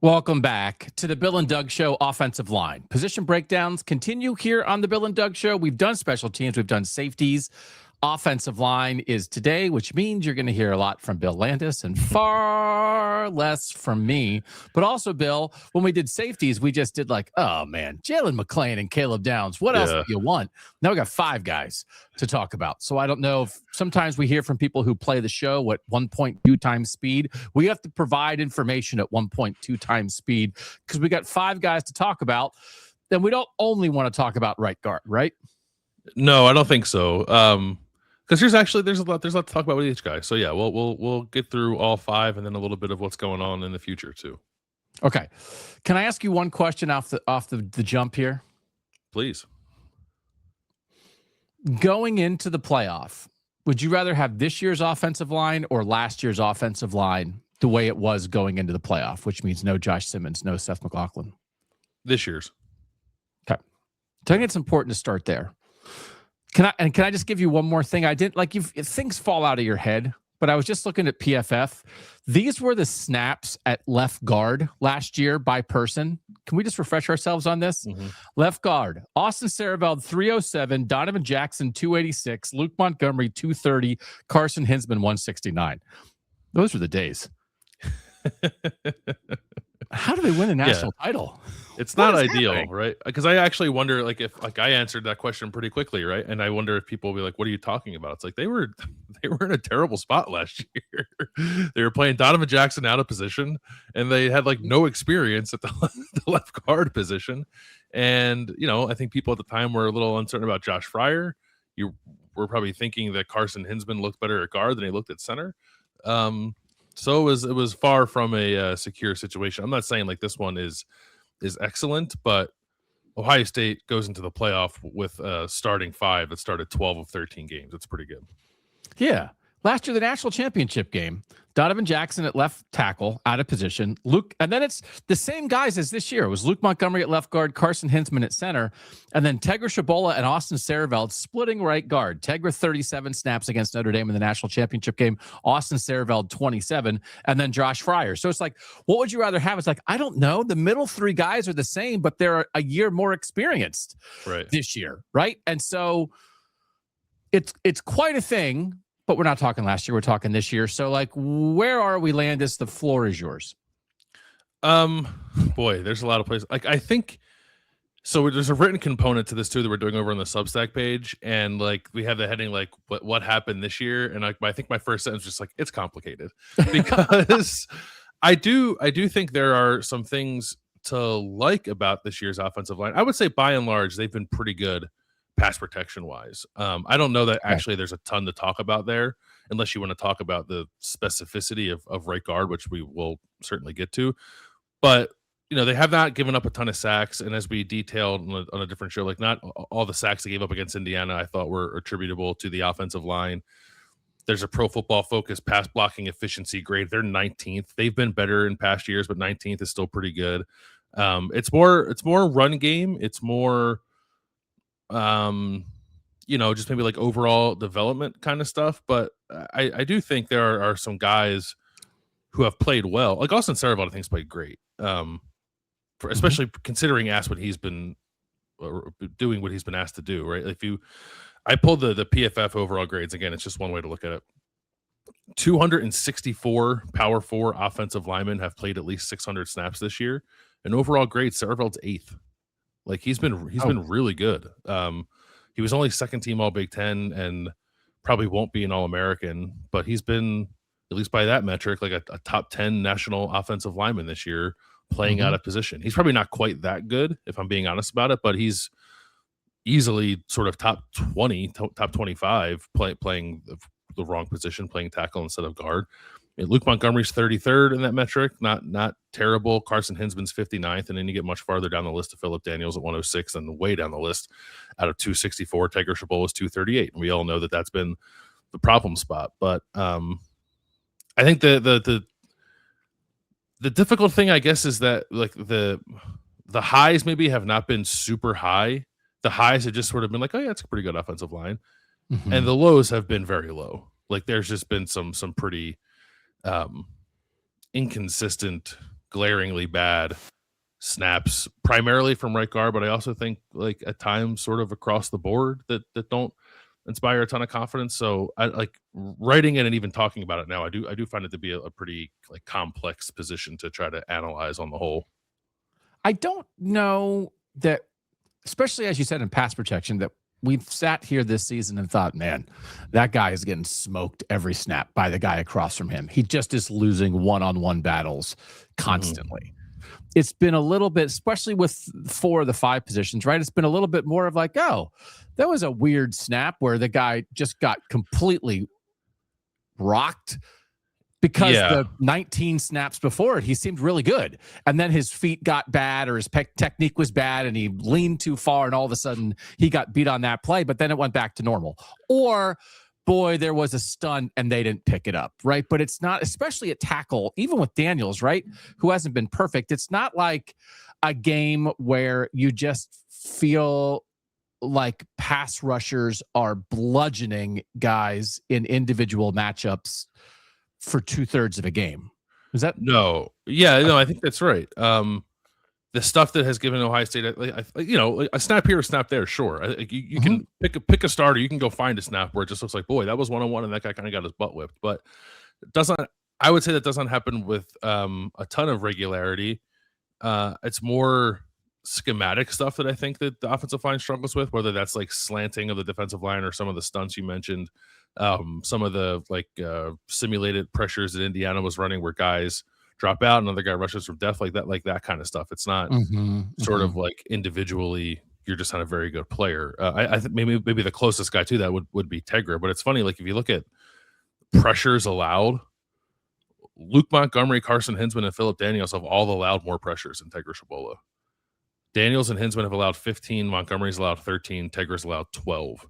Welcome back to the Bill and Doug Show offensive line. Position breakdowns continue here on the Bill and Doug Show. We've done special teams. We've done safeties. Offensive line is today, which means you're going to hear a lot from Bill Landis and far less from me. But also, Bill, when we did safeties, we just did like, oh, man, Jalen McClain and Caleb Downs. What else do you want? Now we got 5 guys to talk about. So I don't know if sometimes we hear from people who play the show at 1.2 times speed. We have to provide information at 1.2 times speed because we got 5 guys to talk about. Then we don't only want to talk about right guard, right? No, I don't think so. Because there's a lot to talk about with each guy. So yeah, we'll get through all 5 and then a little bit of what's going on in the future too. Okay. Can I ask you one question off the jump here? Please. Going into the playoff, would you rather have this year's offensive line or last year's offensive line the way it was going into the playoff, which means no Josh Simmons, no Seth McLaughlin? This year's. Okay. So I think it's important to start there. Can I just give you one more thing? I didn't like if things fall out of your head, but I was just looking at PFF. These were the snaps at left guard last year by person. Can we just refresh ourselves on this? Mm-hmm. Left guard, Austin Siereveld, 307, Donovan Jackson, 286, Luke Montgomery, 230, Carson Hinzman, 169. Those were the days. How do they win a national title? It's not ideal, right? Because I actually wonder, if I answered that question pretty quickly, right? And I wonder if people will be like, "What are you talking about?" It's like they were in a terrible spot last year. They were playing Donovan Jackson out of position, and they had no experience at the left guard position. And I think people at the time were a little uncertain about Josh Fryer. You were probably thinking that Carson Hinzman looked better at guard than he looked at center. So it was far from a secure situation. I'm not saying this one is excellent, but Ohio State goes into the playoff with a starting 5 that started 12 of 13 games. That's pretty good. Yeah. Last year, the national championship game, Donovan Jackson at left tackle, out of position. Luke, and then it's the same guys as this year. It was Luke Montgomery at left guard, Carson Hinzman at center, and then Tegra, Tshabola, and Austin Siereveld splitting right guard. Tegra 37 snaps against Notre Dame in the national championship game. Austin Siereveld 27, and then Josh Fryer. So it's like, what would you rather have? It's like, I don't know. The middle 3 guys are the same, but they're a year more experienced this year, right? And so it's quite a thing. But we're not talking last year. We're talking this year. So, where are we, Landis? The floor is yours. Boy, there's a lot of places. I think so. There's a written component to this too that we're doing over on the Substack page, and we have the heading what happened this year, and I think my first sentence is just it's complicated because I do think there are some things to like about this year's offensive line. I would say by and large they've been pretty good pass protection wise. I don't know that actually there's a ton to talk about there unless you want to talk about the specificity of right guard, which we will certainly get to. But, they have not given up a ton of sacks. And as we detailed on a different show, not all the sacks they gave up against Indiana, I thought were attributable to the offensive line. There's a Pro Football Focus pass blocking efficiency grade. They're 19th. They've been better in past years, but 19th is still pretty good. It's more run game. It's more, just maybe overall development kind of stuff. But I do think there are some guys who have played well. Austin Siereveld, I think, has played great. Especially considering what he's been doing, what he's been asked to do, right? I pulled the PFF overall grades again. It's just one way to look at it. 264 Power 4 offensive linemen have played at least 600 snaps this year. And overall grade, Sierveld's 8th. He's been really good. He was only second team All Big Ten and probably won't be an All-American, but he's been, at least by that metric, a top 10 national offensive lineman this year playing out of position. He's probably not quite that good, if I'm being honest about it, but he's easily sort of top 20, top 25 playing the wrong position, playing tackle instead of guard. Luke Montgomery's 33rd in that metric, not terrible. Carson Hinzman's 59th, and then you get much farther down the list to Phillip Daniels at 106, and way down the list out of 264. Tegra, Tshabola is 238, and we all know that that's been the problem spot. But I think the difficult thing, I guess, is that the highs maybe have not been super high. The highs have just sort of been oh yeah, it's a pretty good offensive line, and the lows have been very low. There's just been some pretty inconsistent glaringly bad snaps, primarily from right guard, but I also think like at times sort of across the board that don't inspire a ton of confidence. So I like writing it and even talking about it now. I do find it to be a pretty like complex position to try to analyze on the whole. I don't know that, especially as you said in pass protection, that we've sat here this season and thought, man, that guy is getting smoked every snap by the guy across from him. He just is losing one-on-one battles constantly. It's been a little bit, especially with 4 of the 5 positions, right? It's been a little bit more of like, oh, that was a weird snap where the guy just got completely rocked because the 19 snaps before it, he seemed really good. And then his feet got bad or his technique was bad and he leaned too far and all of a sudden he got beat on that play, but then it went back to normal. Or, boy, there was a stunt and they didn't pick it up, right? But it's not, especially at tackle, even with Daniels, right, who hasn't been perfect. It's not like a game where you just feel like pass rushers are bludgeoning guys in individual matchups for 2/3 of a game. Is that no? Yeah, no, I think that's right. The stuff that has given Ohio State, a snap here, a snap there, sure. You can pick a starter. You can go find a snap where it just looks like, boy, that was 1-on-1, and that guy kind of got his butt whipped. But it doesn't. I would say that doesn't happen with a ton of regularity. It's more schematic stuff that I think that the offensive line struggles with, whether that's like slanting of the defensive line or some of the stunts you mentioned, some of the like simulated pressures that Indiana was running where guys drop out, another guy rushes from depth, like that kind of stuff. It's not sort of like individually you're just not a very good player. I think maybe the closest guy to that would be Tegra, but it's funny, like if you look at pressures allowed, Luke Montgomery, Carson Hinzman, and Phillip Daniels have all allowed more pressures than Tegra Tshabola. Daniels and Hinzman have allowed 15, Montgomery's allowed 13, Tegra's allowed 12.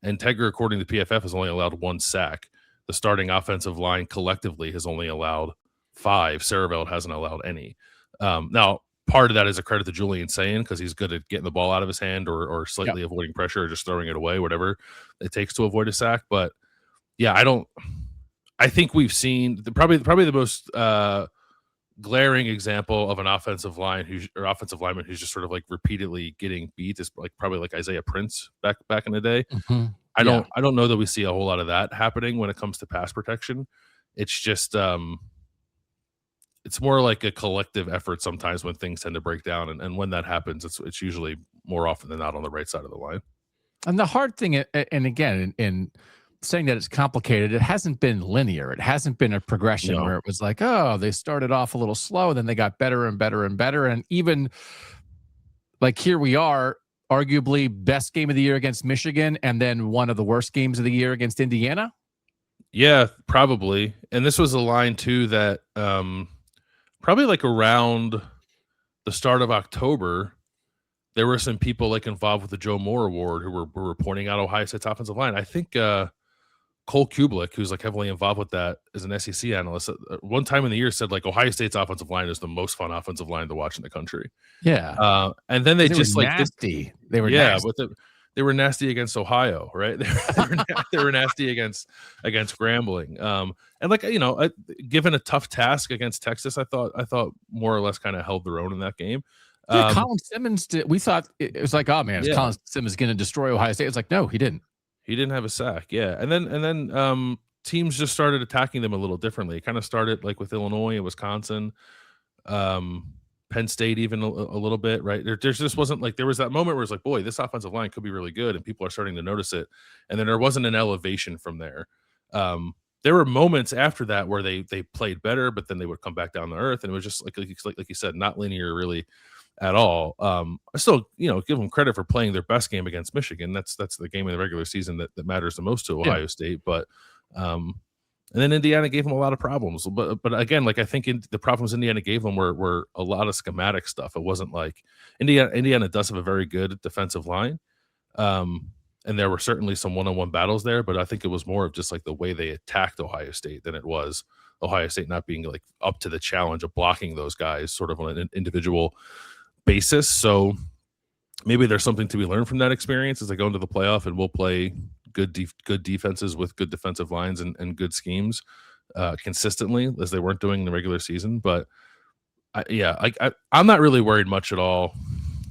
And Tegra, according to PFF, has only allowed 1 sack. The starting offensive line collectively has only allowed 5. Siereveld hasn't allowed any. Now, part of that is a credit to Julian Sayin because he's good at getting the ball out of his hand or slightly avoiding pressure or just throwing it away, whatever it takes to avoid a sack. But yeah, I think we've seen probably the most glaring example of an offensive lineman who's just sort of like repeatedly getting beat is like probably like Isaiah Prince back in the day. I don't know that we see a whole lot of that happening when it comes to pass protection. It's just it's more like a collective effort sometimes when things tend to break down, and when that happens, it's usually more often than not on the right side of the line. And the hard thing, and again, in saying that it's complicated, it hasn't been linear. It hasn't been a progression where it was like, oh, they started off a little slow, then they got better and better and better. And even like here we are, arguably best game of the year against Michigan, and then one of the worst games of the year against Indiana. Yeah, probably. And this was a line too that probably like around the start of October, there were some people like involved with the Joe Moore Award who were pointing out Ohio State's offensive line. I think Cole Kublik, who's like heavily involved with that as an SEC analyst, one time in the year said like Ohio State's offensive line is the most fun offensive line to watch in the country. Yeah. And then they just were like nasty. They were nasty. But they were nasty against Ohio, right? They were nasty against Grambling. And like, given a tough task against Texas, I thought more or less kind of held their own in that game. Yeah, Colin Simmons we thought it was like, oh man, is Colin Simmons going to destroy Ohio State? It's like, no, he didn't. He didn't have a sack. Yeah. And then teams just started attacking them a little differently. It kind of started like with Illinois and Wisconsin, Penn State, even a little bit, right? There just wasn't like, there was that moment where it's like, boy, this offensive line could be really good. And people are starting to notice it. And then there wasn't an elevation from there. There were moments after that where they played better, but then they would come back down to earth. And it was just like you said, not linear really at all. I still, give them credit for playing their best game against Michigan. That's the game in the regular season that matters the most to Ohio State. But and then Indiana gave them a lot of problems. But again, like I think the problems Indiana gave them were a lot of schematic stuff. It wasn't like Indiana does have a very good defensive line. And there were certainly some one-on-one battles there, but I think it was more of just like the way they attacked Ohio State than it was Ohio State not being like up to the challenge of blocking those guys sort of on an individual basis. So maybe there's something to be learned from that experience as they go into the playoff, and we'll play good defenses with good defensive lines and good schemes consistently, as they weren't doing in the regular season. But I'm not really worried much at all.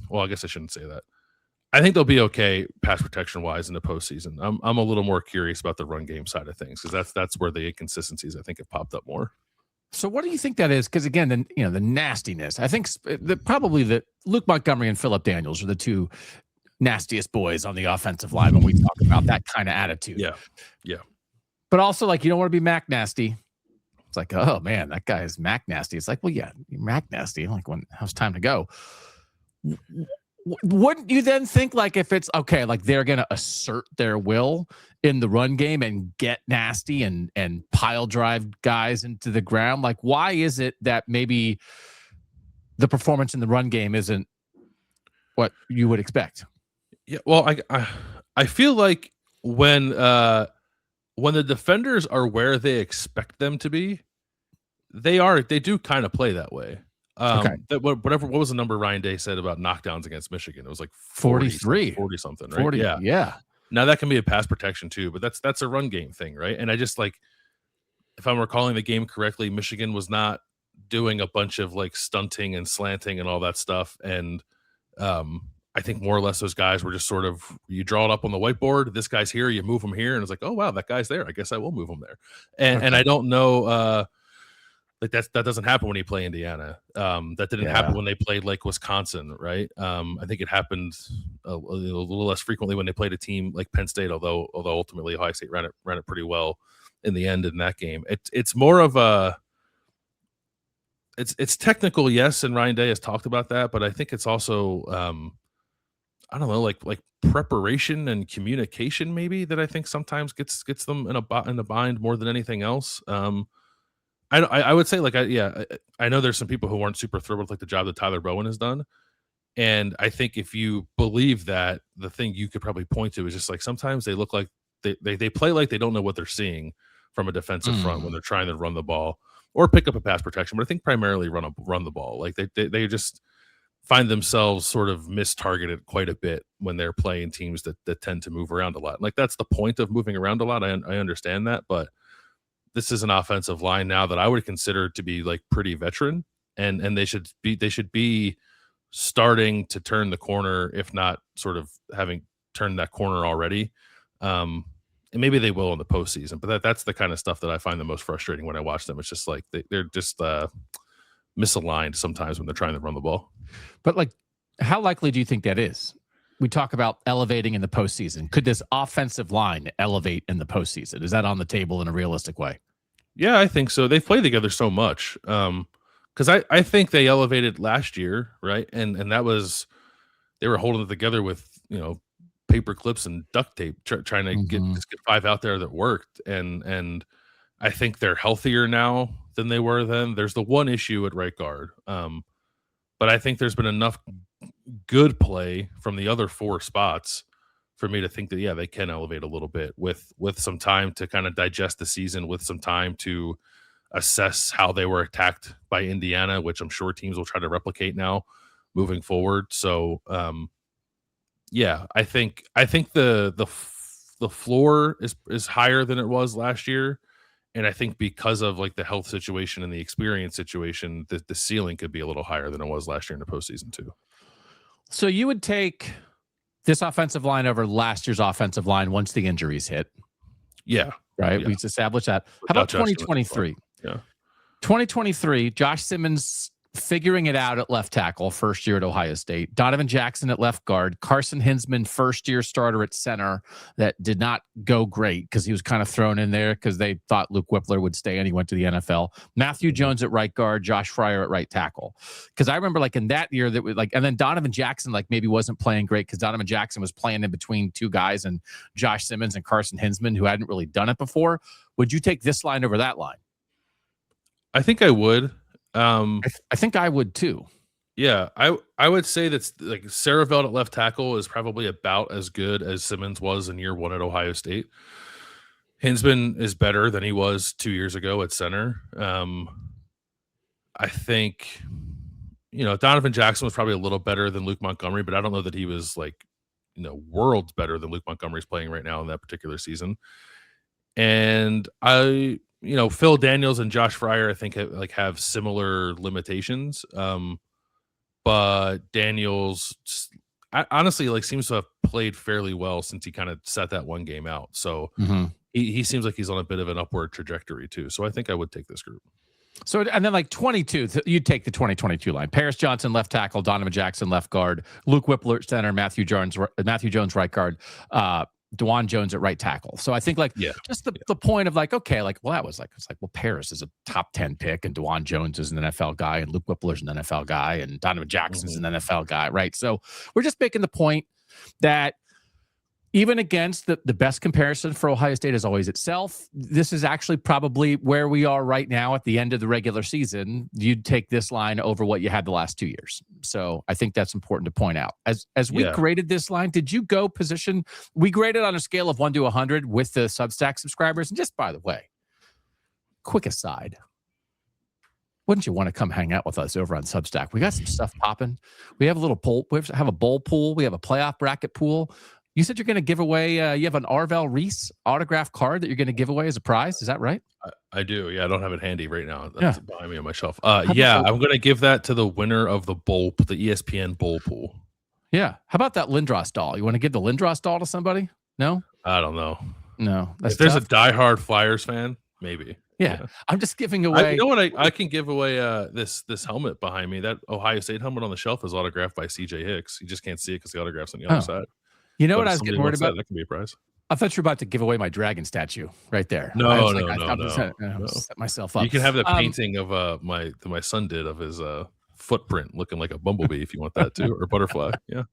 Well, I guess I shouldn't say that. I think they'll be okay pass protection wise in the postseason. I'm a little more curious about the run game side of things because that's where the inconsistencies I think have popped up more. So what do you think that is? Because again, the nastiness. I think probably the Luke Montgomery and Phillip Daniels are the two nastiest boys on the offensive line when we talk about that kind of attitude. Yeah. But also, like, you don't want to be Mac nasty. It's like, oh man, that guy is Mac nasty. It's like, well, yeah, you're Mac nasty. Like, how's time to go? Wouldn't you then think, like, if it's okay, like they're going to assert their will in the run game and get nasty and pile drive guys into the ground? Like, why is it that maybe the performance in the run game isn't what you would expect? Yeah, well, I feel like when the defenders are where they expect them to be, they do kind of play that way. Okay. What was the number Ryan Day said about knockdowns against Michigan? It was like 43, 40 something, right? 40, yeah. Now that can be a pass protection too, but that's a run game thing, right? And I just, like, if I'm recalling the game correctly, Michigan was not doing a bunch of like stunting and slanting and all that stuff. And I think more or less those guys were just sort of, you draw it up on the whiteboard. This guy's here, you move him here, and it's like, oh wow, that guy's there. I guess I will move him there. And I don't know. Like that doesn't happen when you play Indiana. That didn't happen when they played like Wisconsin, right? I think it happened a little less frequently when they played a team like Penn State, although ultimately Ohio State ran it pretty well in the end in that game. It's more of a it's technical, yes, and Ryan Day has talked about that, but I think it's also I don't know, like preparation and communication maybe that I think sometimes gets them in a bind more than anything else. I would say, like, I know there's some people who aren't super thrilled with like the job that Tyler Bowen has done. And I think if you believe that, the thing you could probably point to is just like sometimes they look like they play like they don't know what they're seeing from a defensive front when they're trying to run the ball or pick up a pass protection. But I think primarily run the ball. Like they just find themselves sort of mistargeted quite a bit when they're playing teams that tend to move around a lot. Like that's the point of moving around a lot. I understand that, but this is an offensive line now that I would consider to be like pretty veteran, and they should be starting to turn the corner, if not sort of having turned that corner already. And maybe they will in the postseason, but that's the kind of stuff that I find the most frustrating when I watch them. It's just like they're just misaligned sometimes when they're trying to run the ball. But like, how likely do you think that is? We talk about elevating in the postseason. Could this offensive line elevate in the postseason? Is that on the table in a realistic way? Yeah, I think so. They've played together so much. Because I think they elevated last year, right? And that was, they were holding it together with, paper clips and duct tape, trying to get five out there that worked. And I think they're healthier now than they were then. There's the one issue at right guard. But I think there's been enough good play from the other four spots for me to think that, yeah, they can elevate a little bit with some time to kind of digest the season, with some time to assess how they were attacked by Indiana, which I'm sure teams will try to replicate now moving forward. So, yeah, I think the floor is higher than it was last year. And I think because of like the health situation and the experience situation, the ceiling could be a little higher than it was last year in the postseason too. So you would take this offensive line over last year's offensive line once the injuries hit. Yeah. Right. Yeah. We've established that. How about 2023? Yeah. 2023, Josh Simmons figuring it out at left tackle, first year at Ohio State. Donovan Jackson at left guard. Carson Hinzman, first year starter at center, that did not go great because he was kind of thrown in there because they thought Luke Whippler would stay and he went to the NFL. Matthew Jones at right guard, Josh Fryer at right tackle. Because I remember like in that year that was like, and then Donovan Jackson like maybe wasn't playing great because Donovan Jackson was playing in between two guys and Josh Simmons and Carson Hinzman who hadn't really done it before. Would you take this line over that line? I think I would. I think I would too. Yeah, I would say that's like Siereveld at left tackle is probably about as good as Simmons was in year one at Ohio State. Hinzman is better than he was 2 years ago at center. I think, Donovan Jackson was probably a little better than Luke Montgomery, but I don't know that he was like, worlds better than Luke Montgomery's playing right now in that particular season. And I Phil Daniels and Josh Fryer, I think have similar limitations. But Daniels honestly seems to have played fairly well since he kind of sat that one game out. So he seems like he's on a bit of an upward trajectory too. So I think I would take this group. So, and then 22, you'd take the 2022 line. Paris Johnson, left tackle, Donovan Jackson, left guard, Luke Whippler, center, Matthew Jones, right guard, DeJuan Jones at right tackle. So I think just the point of Paris is a top 10 pick and DeJuan Jones is an NFL guy and Luke Whippler's an NFL guy and Donovan Jackson's an NFL guy, right? So we're just making the point that even against the best comparison for Ohio State is always itself, this is actually probably where we are right now at the end of the regular season. You'd take this line over what you had the last 2 years. So I think that's important to point out. As we graded this line, did you go position? We graded on a scale of 1 to 100 with the Substack subscribers. And just by the way, quick aside, wouldn't you want to come hang out with us over on Substack? We got some stuff popping. We have a little pool. We have a bowl pool. We have a playoff bracket pool. You said you're going to give away, you have an Arvell Reese autograph card that you're going to give away as a prize. Is that right? I do. Yeah, I don't have it handy right now. That's behind me on my shelf. I'm going to give that to the winner of the ESPN bowl pool. Yeah. How about that Lindros doll? You want to give the Lindros doll to somebody? No? I don't know. No. If there's a diehard Flyers fan, maybe. Yeah. I'm just giving away. I can give away this helmet behind me. That Ohio State helmet on the shelf is autographed by CJ Hicks. You just can't see it because the autograph's on the other side. You know what I was getting worried about? That can be a prize. I thought you were about to give away my dragon statue right there. No. Set myself up. You can have the painting of my son did of his footprint looking like a bumblebee if you want that too, or butterfly. Yeah.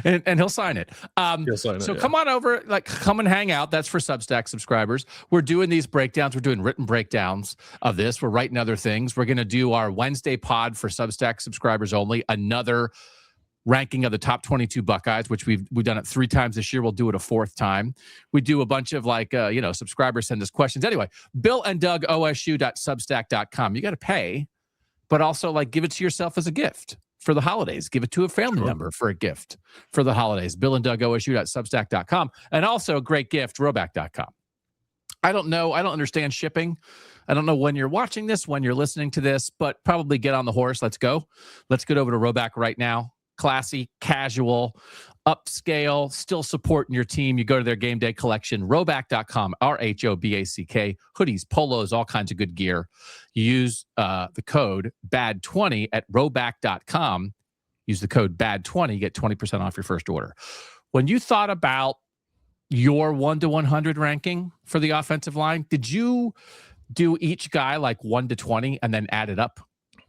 And he'll sign it. He'll sign it. So come on over, come and hang out. That's for Substack subscribers. We're doing these breakdowns. We're doing written breakdowns of this. We're writing other things. We're going to do our Wednesday pod for Substack subscribers only. Another ranking of the top 22 Buckeyes, which we've done it 3 times this year. We'll do it a 4th time. We do a bunch of subscribers send us questions. Anyway, Bill and Doug OSU.substack.com. You got to pay, but also give it to yourself as a gift for the holidays. Give it to a family member for a gift for the holidays. Bill and Doug OSU.substack.com. And also a great gift, Roback.com. I don't know. I don't understand shipping. I don't know when you're watching this, when you're listening to this, but probably get on the horse. Let's go. Let's get over to Roback right now. Classy, casual, upscale, still supporting your team. You go to their game day collection, Roback.com, RHOBACK, hoodies, polos, all kinds of good gear. You use the code BAD20 at Roback.com. Use the code BAD20, get 20% off your first order. When you thought about your 1 to 100 ranking for the offensive line, did you do each guy 1 to 20 and then add it up?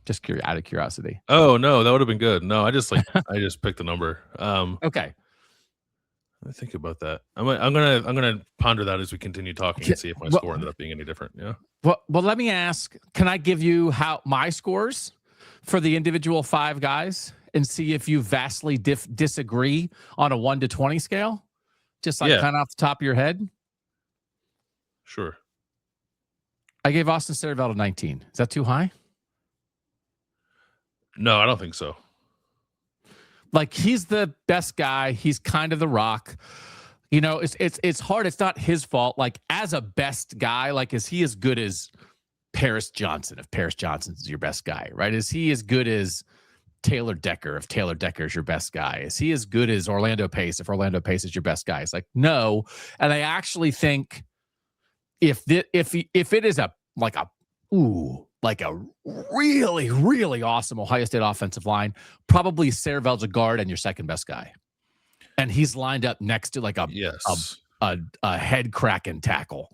Just out of curiosity. Oh no, that would have been good. No, I just picked a number. Okay. Let me think about that. I'm gonna ponder that as we continue talking and see if my score ended up being any different. Yeah. Well, let me ask. Can I give you my scores for the individual 5 guys and see if you vastly disagree on a 1 to 20 scale? Just kind of off the top of your head. Sure. I gave Austin Siereveld a 19. Is that too high? No, I don't think so. He's the best guy. He's kind of the rock. It's hard. It's not his fault. As a best guy, is he as good as Paris Johnson? If Paris Johnson's your best guy, right? Is he as good as Taylor Decker? If Taylor Decker is your best guy? Is he as good as Orlando Pace? If Orlando Pace is your best guy? It's no. And I actually think if it is a really, really awesome Ohio State offensive line, probably Sierreveld's a guard and your second best guy. And he's lined up next to a head cracking tackle.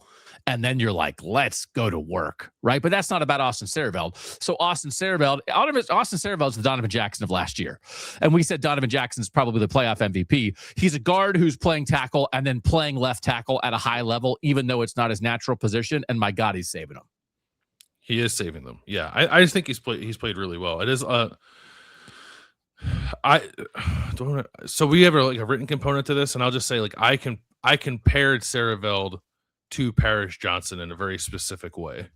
And then you're let's go to work, right? But that's not about Austin Siereveld. So Austin Siereveld's the Donovan Jackson of last year. And we said Donovan Jackson's probably the playoff MVP. He's a guard who's playing tackle and then playing left tackle at a high level, even though it's not his natural position. And my God, he's saving them. He is saving them. Yeah, I just think he's played really well. It is so we have a written component to this, and I'll just say I compared Siereveld to Paris Johnson in a very specific way.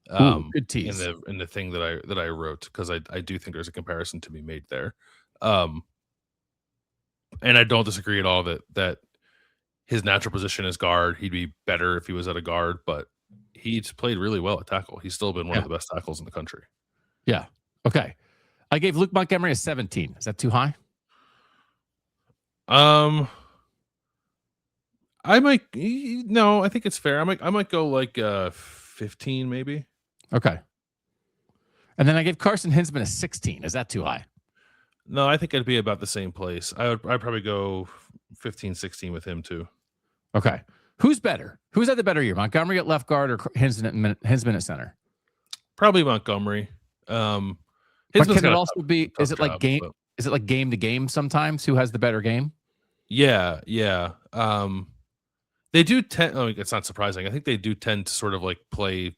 Good tease. In the thing that I wrote, because I do think there's a comparison to be made there. And I don't disagree at all that his natural position is guard. He'd be better if he was at a guard, but he's played really well at tackle. He's still been one of the best tackles in the country. Yeah. Okay. I gave Luke Montgomery a 17. Is that too high? I think it's fair. I might go like 15 maybe. Okay. And then I gave Carson Hinzman a 16. Is that too high? No, I think I'd be about the same place. I'd probably go 15, 16 with him too. Okay. Who's better? Who's had the better year? Montgomery at left guard or Hinzman at center? Probably Montgomery. Can it also be? Is it like game? Is it like game to game sometimes? Who has the better game? Yeah. They do tend. It's not surprising. I think they do tend to sort of like play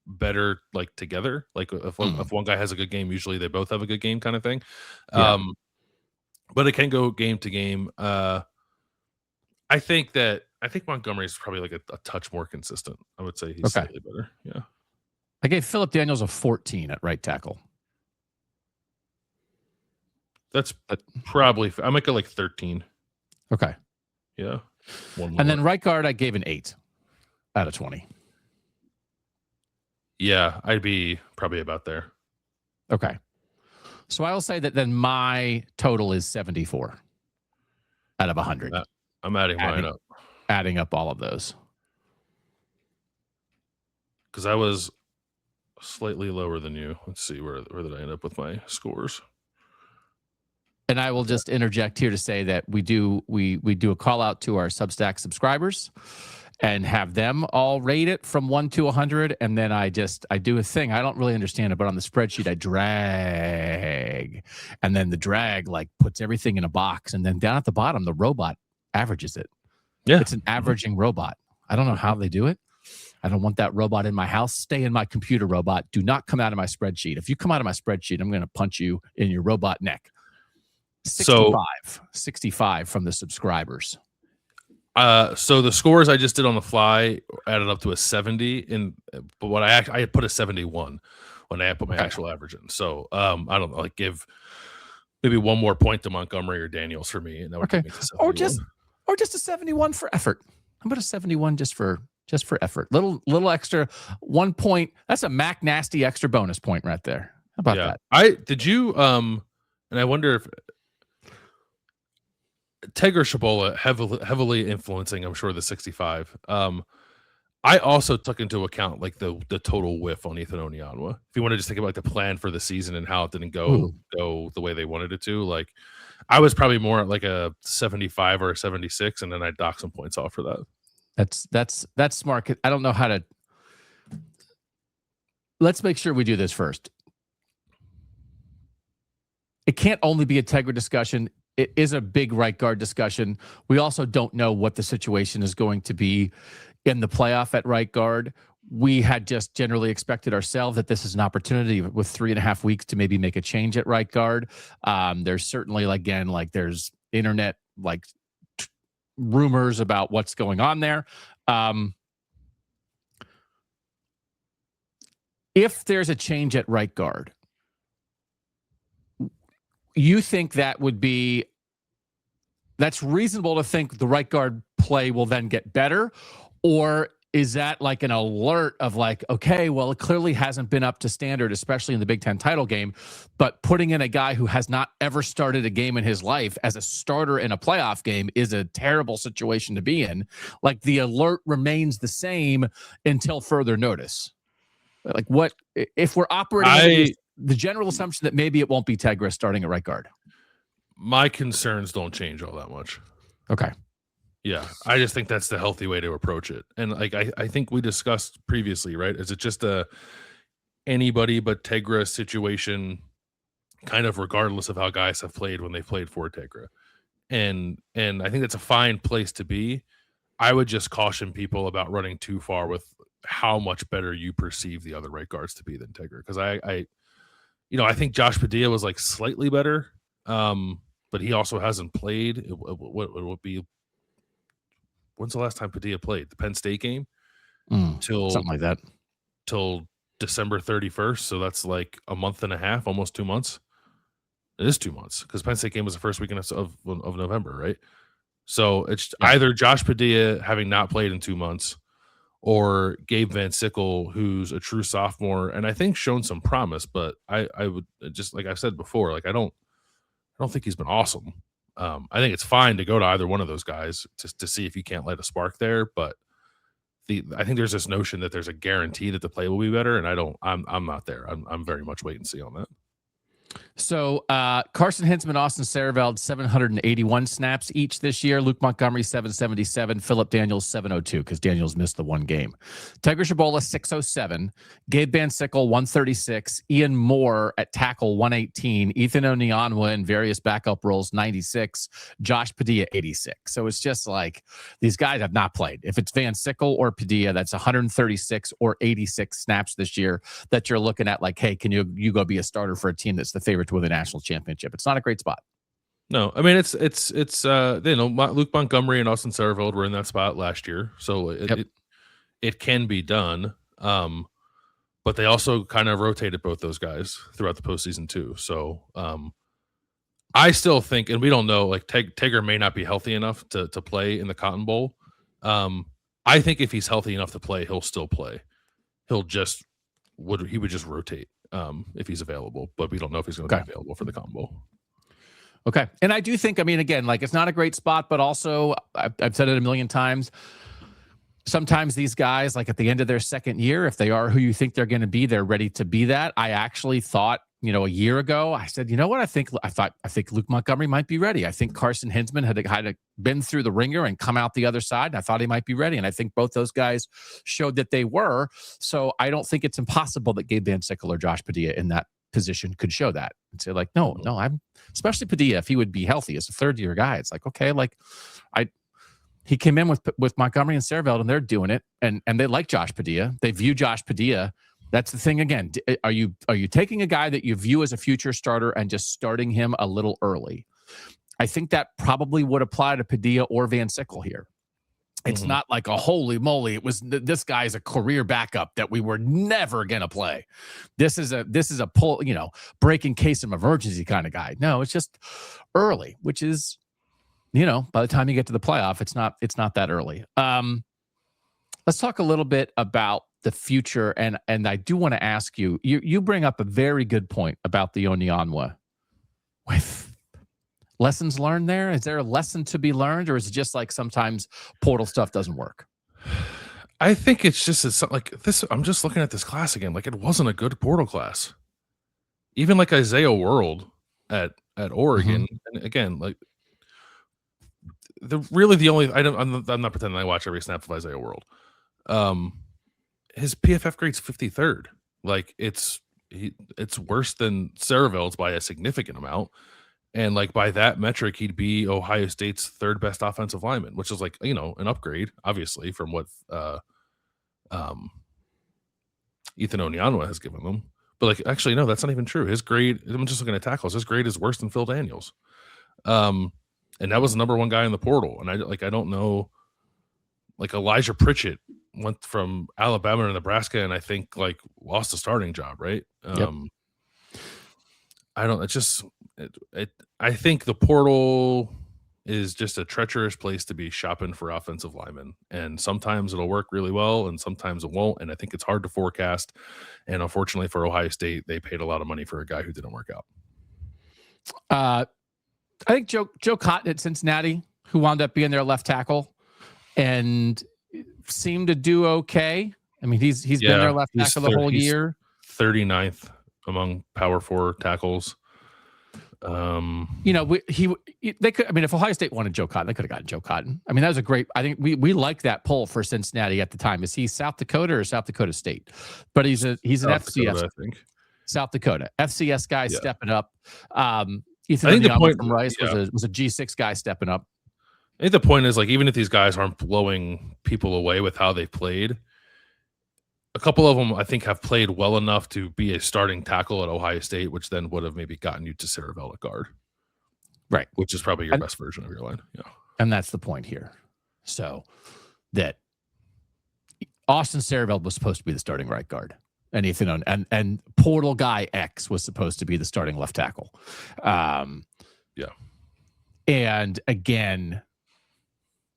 better like together. Like if one guy has a good game, usually they both have a good game, kind of thing. But it can go game to game. I think Montgomery is probably like a touch more consistent. I would say he's slightly better. Yeah. I gave Phillip Daniels a 14 at right tackle. That's probably. I might go like 13. Okay. Yeah. And then right guard, I gave an 8 out of 20. Yeah, I'd be probably about there. Okay. So I will say that then my total is 74 out of 100. I'm adding mine up. Adding up all of those. Because I was slightly lower than you. Let's see, where did I end up with my scores? And I will just interject here to say that we do a call out to our Substack subscribers and have them all rate it from 1 to 100. And then I do a thing. I don't really understand it, but on the spreadsheet, I drag. And then the drag like puts everything in a box. And then down at the bottom, the robot averages it. Yeah. It's an averaging robot. I don't know how they do it. I don't want that robot in my house. Stay in my computer, robot. Do not come out of my spreadsheet. If you come out of my spreadsheet, I'm going to punch you in your robot neck. 65 from the subscribers. So the scores I just did on the fly added up to a 70, but what I had put a 71 when I put my actual average in. So I don't know, like give maybe one more point to Montgomery or Daniels for me, and that would give me to 71. or just a 71 for effort. How about a 71 just for effort? Little extra 1 point. That's a Mac Nasty extra bonus point right there. How about that? And I wonder if Tegra Tshabola heavily influencing, I'm sure, the 65. I also took into account like the total whiff on Ethan Onyanwa. If you want to just think about the plan for the season and how it didn't go the way they wanted it to, like I was probably more at like a 75 or a 76, and then I docked some points off for that. That's smart. I don't know how to. Let's make sure we do this first. It can't only be a Tegra discussion. It is a big right guard discussion. We also don't know what the situation is going to be in the playoff at right guard. We had just generally expected ourselves that this is an opportunity with 3.5 weeks to maybe make a change at right guard. There's certainly, again, like there's internet like rumors about what's going on there. If there's a change at right guard, you think that's reasonable to think the right guard play will then get better? Or is that like an alert of like, okay, well, it clearly hasn't been up to standard, especially in the Big Ten title game, but putting in a guy who has not ever started a game in his life as a starter in a playoff game is a terrible situation to be in. Like the alert remains the same until further notice. Like what, if we're operating the general assumption that maybe it won't be Tegra starting at right guard? My concerns don't change all that much. Okay. Yeah, I just think that's the healthy way to approach it. And like I think we discussed previously, right? Is it just a anybody but Tegra situation, kind of regardless of how guys have played when they played for Tegra? And I think that's a fine place to be. I would just caution people about running too far with how much better you perceive the other right guards to be than Tegra. Because I think Josh Padilla was like slightly better, but he also hasn't played. What would be? When's the last time Padilla played? The Penn State game? Till something like that. Till December 31st. So that's like a month and a half, almost 2 months. It is 2 months because Penn State game was the first weekend of November, right? So it's either Josh Padilla having not played in 2 months, or Gabe Van Sickle, who's a true sophomore and I think shown some promise, but I would just, like I said before, like I don't think he's been awesome. I think it's fine to go to either one of those guys to see if you can't light a spark there, but I think there's this notion that there's a guarantee that the play will be better, and I'm not there. I'm very much wait and see on that. So Carson Hinzman, Austin Siereveld, 781 snaps each this year. Luke Montgomery, 777. Phillip Daniels, 702, because Daniels missed the one game. Tegra Tshabola, 607. Gabe Van Sickle, 136. Ian Moore at tackle, 118. Ethan Onyanwa in various backup roles, 96. Josh Padilla, 86. So it's just like these guys have not played. If it's Van Sickle or Padilla, that's 136 or 86 snaps this year that you're looking at like, hey, can you go be a starter for a team that's the favorite to win the national championship? It's not a great spot. No, I mean it's Luke Montgomery and Austin Siereveld were in that spot last year, so it can be done. But they also kind of rotated both those guys throughout the postseason too. So I still think, and we don't know, like Tegra may not be healthy enough to play in the Cotton Bowl. I think if he's healthy enough to play, he'll still play. He would just rotate if he's available, but we don't know if he's going to be available for the Cotton Bowl. Okay. And I do think, I mean, again, like it's not a great spot, but also I've said it a million times. Sometimes these guys, like at the end of their second year, if they are who you think they're going to be, they're ready to be that. I actually thought, a year ago, I said, you know what? I think Luke Montgomery might be ready. I think Carson Hinzman had been through the ringer and come out the other side. And I thought he might be ready. And I think both those guys showed that they were. So I don't think it's impossible that Gabe Van Sickle or Josh Padilla in that position could show that and say like, no, I'm especially Padilla, if he would be healthy as a third year guy. It's like, okay, like he came in with Montgomery and Siereveld and they're doing it. And they like Josh Padilla. They view Josh Padilla. That's the thing. Again, are you taking a guy that you view as a future starter and just starting him a little early? I think that probably would apply to Padilla or Van Sickle here. It's not like a holy moly. It was this guy's a career backup that we were never gonna play. This is a pull, breaking case of emergency kind of guy. No, it's just early, which is, by the time you get to the playoff, it's not that early. Let's talk a little bit about the future, and I do want to ask you. You bring up a very good point about the Onyanwa. With lessons learned there, is there a lesson to be learned, or is it just like sometimes portal stuff doesn't work? I think it's like this. I'm just looking at this class again. Like it wasn't a good portal class. Even like Isaiah World at Oregon, and again, like the only I'm not pretending I watch every snap of Isaiah World. His PFF grade's 53rd. Like it's worse than Siereveld's by a significant amount. And like by that metric, he'd be Ohio State's third best offensive lineman, which is like, an upgrade, obviously, from what Ethan Onyanwa has given them. But like, actually, no, that's not even true. His grade, I'm just looking at tackles. His grade is worse than Phil Daniels. And that was the number one guy in the portal. And I don't know, like Elijah Pritchett went from Alabama to Nebraska and I think like lost a starting job, right? I think the portal is just a treacherous place to be shopping for offensive linemen. And sometimes it'll work really well and sometimes it won't. And I think it's hard to forecast. And unfortunately for Ohio State, they paid a lot of money for a guy who didn't work out. I think Joe Cotton at Cincinnati, who wound up being their left tackle and seemed to do okay. I mean, he's been their left tackle the whole year. 39th among Power 4 tackles. They could. I mean, if Ohio State wanted Joe Cotton, they could have gotten Joe Cotton. I mean, that was a great. I think we like that poll for Cincinnati at the time. Is he South Dakota or South Dakota State? But he's an FCS. Dakota, I think. South Dakota FCS guy stepping up. Ethan I think the point from Rice was a G6 guy stepping up. I think the point is like even if these guys aren't blowing people away with how they played, a couple of them I think have played well enough to be a starting tackle at Ohio State, which then would have maybe gotten you to Siereveld at guard, right? Which is probably your best version of your line. Yeah, and that's the point here. So that Austin Siereveld was supposed to be the starting right guard, and Ethan and portal guy X was supposed to be the starting left tackle. And again,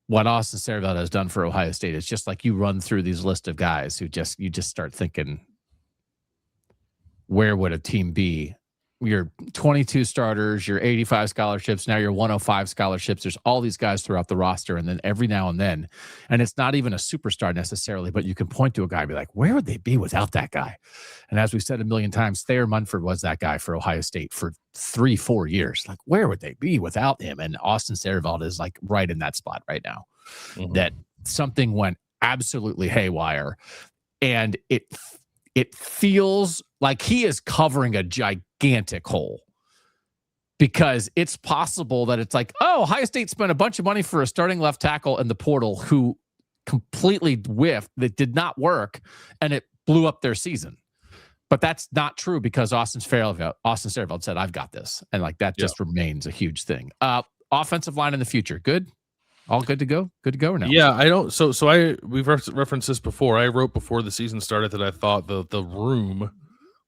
what Austin Siereveld has done for Ohio State is just like you run through these list of guys who you just start thinking, where would a team be? Your 22 starters, your 85 scholarships, now your 105 scholarships. There's all these guys throughout the roster. And then every now and then, and it's not even a superstar necessarily, but you can point to a guy and be like, where would they be without that guy? And as we said a million times, Thayer Munford was that guy for Ohio State for 3-4 years. Like, where would they be without him? And Austin Siereveld is like right in that spot right now. That something went absolutely haywire. And it feels like he is covering a gigantic hole, because it's possible that it's like, oh, Ohio State spent a bunch of money for a starting left tackle in the portal who completely whiffed, that did not work, and it blew up their season. But that's not true, because Austin Siereveld said, I've got this. And like that just remains a huge thing. Offensive line in the future. Good. All good to go? Good to go or no? Yeah, I don't. We've referenced this before. I wrote before the season started that I thought the room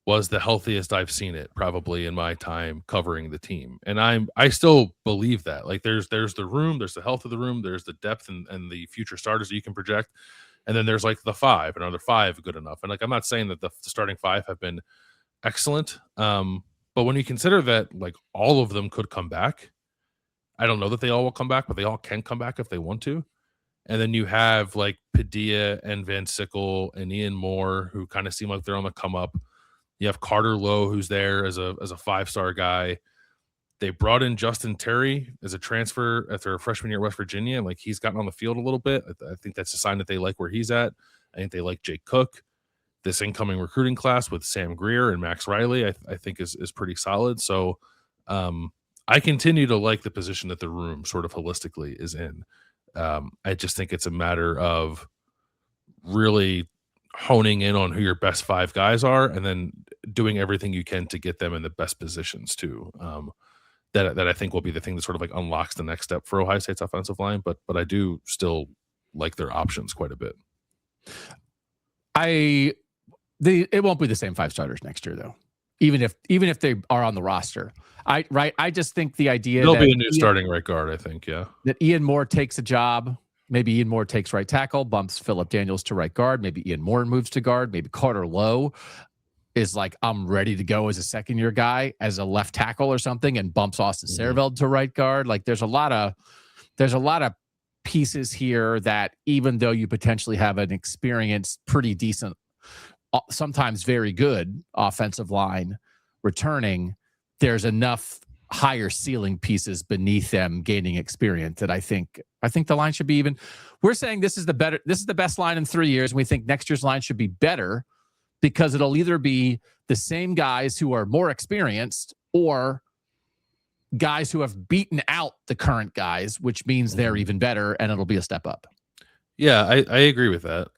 was the healthiest I've seen it probably in my time covering the team, and I still believe that. Like there's the room, there's the health of the room, there's the depth and the future starters that you can project, and then there's like the five, and are there five good enough? And like I'm not saying that the starting five have been excellent, but when you consider that like all of them could come back. I don't know that they all will come back, but they all can come back if they want to. And then you have like Padilla and Van Sickle and Ian Moore, who kind of seem like they're on the come up. You have Carter Lowe, who's there as a 5-star guy. They brought in Justin Terry as a transfer after a freshman year at West Virginia, and like he's gotten on the field a little bit. I think that's a sign that they like where he's at. I think they like Jake Cook. This incoming recruiting class with Sam Greer and Max Riley, I think is pretty solid. So, I continue to like the position that the room sort of holistically is in. I just think it's a matter of really honing in on who your best five guys are and then doing everything you can to get them in the best positions too. That I think will be the thing that sort of like unlocks the next step for Ohio State's offensive line. But I do still like their options quite a bit. It won't be the same 5 starters next year though. Even if they are on the roster. I just think the idea there'll be a new starting right guard, I think, that Ian Moore takes a job. Maybe Ian Moore takes right tackle, bumps Phillip Daniels to right guard. Maybe Ian Moore moves to guard. Maybe Carter Lowe is like, I'm ready to go as a second-year guy as a left tackle or something, and bumps Austin Siereveld to right guard. Like there's a lot of pieces here that even though you potentially have an experienced, pretty decent, sometimes very good offensive line returning, there's enough higher ceiling pieces beneath them gaining experience that I think the line should be even. We're saying this is the best line in 3 years, and we think next year's line should be better because it'll either be the same guys who are more experienced or guys who have beaten out the current guys, which means they're even better and it'll be a step up. Yeah, I agree with that.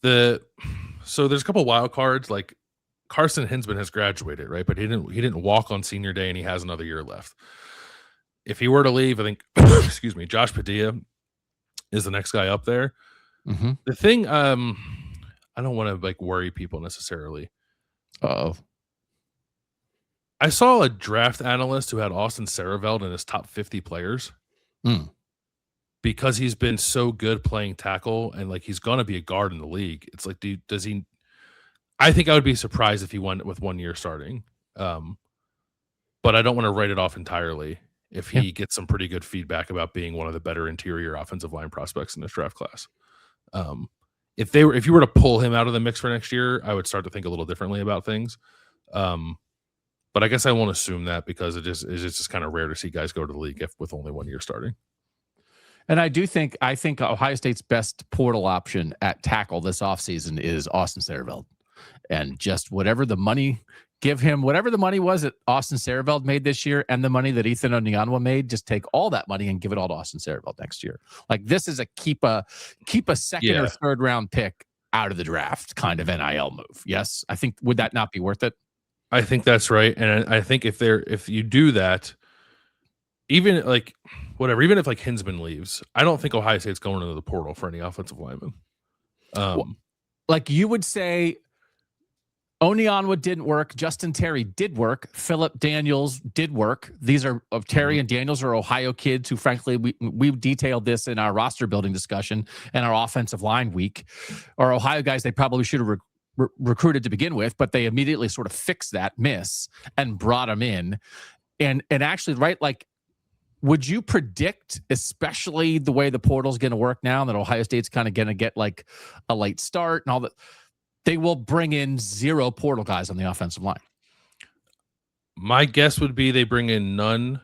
So there's a couple wild cards. Like Carson Hinzman has graduated, right? But he didn't walk on senior day, and he has another year left. If he were to leave, I think, excuse me, Josh Padilla is the next guy up there. The thing, I don't want to like worry people necessarily. I saw a draft analyst who had Austin Siereveld in his top 50 players because he's been so good playing tackle, and like he's gonna be a guard in the league. It's like, does he? I think I would be surprised if he went with 1 year starting. But I don't want to write it off entirely if he gets some pretty good feedback about being one of the better interior offensive line prospects in this draft class. If you were to pull him out of the mix for next year, I would start to think a little differently about things. But I guess I won't assume that because it's just kind of rare to see guys go to the league with only 1 year starting. And I think Ohio State's best portal option at tackle this offseason is Austin Siereveld. And just whatever the money was that Austin Siereveld made this year and the money that Ethan Onyanwa made, just take all that money and give it all to Austin Siereveld next year. Like this is a keep a second or third round pick out of the draft kind of NIL move. Yes. I think, would that not be worth it? I think that's right. And I think if you do that, even if like Hinzman leaves, I don't think Ohio State's going into the portal for any offensive lineman. Like you would say, Onionwood didn't work. Justin Terry did work. Phillip Daniels did work. These are Terry and Daniels are Ohio kids who, frankly, we detailed this in our roster building discussion and our offensive line week. Our Ohio guys, they probably should have recruited to begin with, but they immediately sort of fixed that miss and brought them in. And actually, right, like, would you predict, especially the way the portal's going to work now, that Ohio State's kind of going to get like a late start and all that, they will bring in 0 portal guys on the offensive line? My guess would be they bring in none.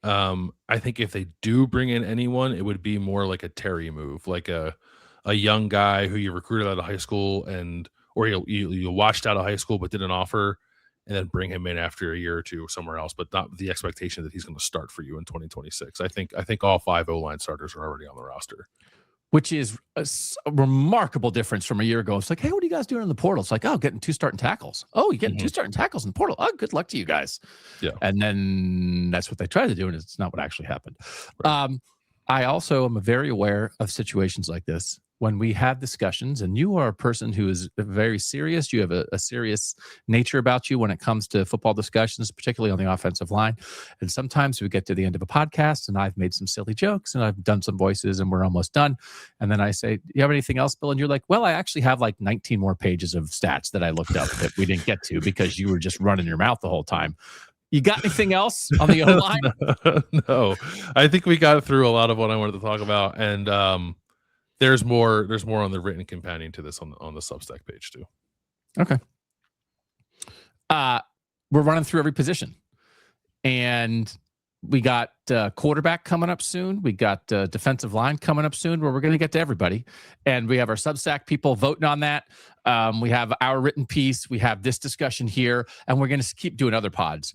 I think if they do bring in anyone, it would be more like a Terry move, like a young guy who you recruited out of high school or you watched out of high school but did an offer, and then bring him in after a year or two somewhere else, but not the expectation that he's going to start for you in 2026. I think all 5 O-line starters are already on the roster, which is a remarkable difference from a year ago. It's like, hey, what are you guys doing in the portal? It's like, oh, getting 2 starting tackles. Oh, you're getting 2 starting tackles in the portal. Oh, good luck to you guys. Yeah. And then that's what they tried to do, and it's not what actually happened. Right. I also am very aware of situations like this when we have discussions, and you are a person who is very serious. You have a serious nature about you when it comes to football discussions, particularly on the offensive line. And sometimes we get to the end of a podcast and I've made some silly jokes and I've done some voices and we're almost done. And then I say, do you have anything else, Bill? And you're like, well, I actually have like 19 more pages of stats that I looked up that we didn't get to because you were just running your mouth the whole time. You got anything else on the O-line? No, I think we got through a lot of what I wanted to talk about. And, there's more on the written companion to this on the Substack page too. Okay. We're running through every position, and we got quarterback coming up soon. We got defensive line coming up soon, where we're going to get to everybody. And we have our Substack people voting on that. We have our written piece. We have this discussion here, and we're going to keep doing other pods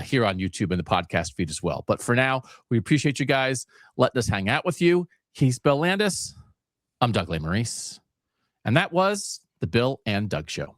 here on YouTube and the podcast feed as well. But for now, we appreciate you guys letting us hang out with you. He's Bill Landis. I'm Doug Lesmerises, and that was the Bill and Doug Show.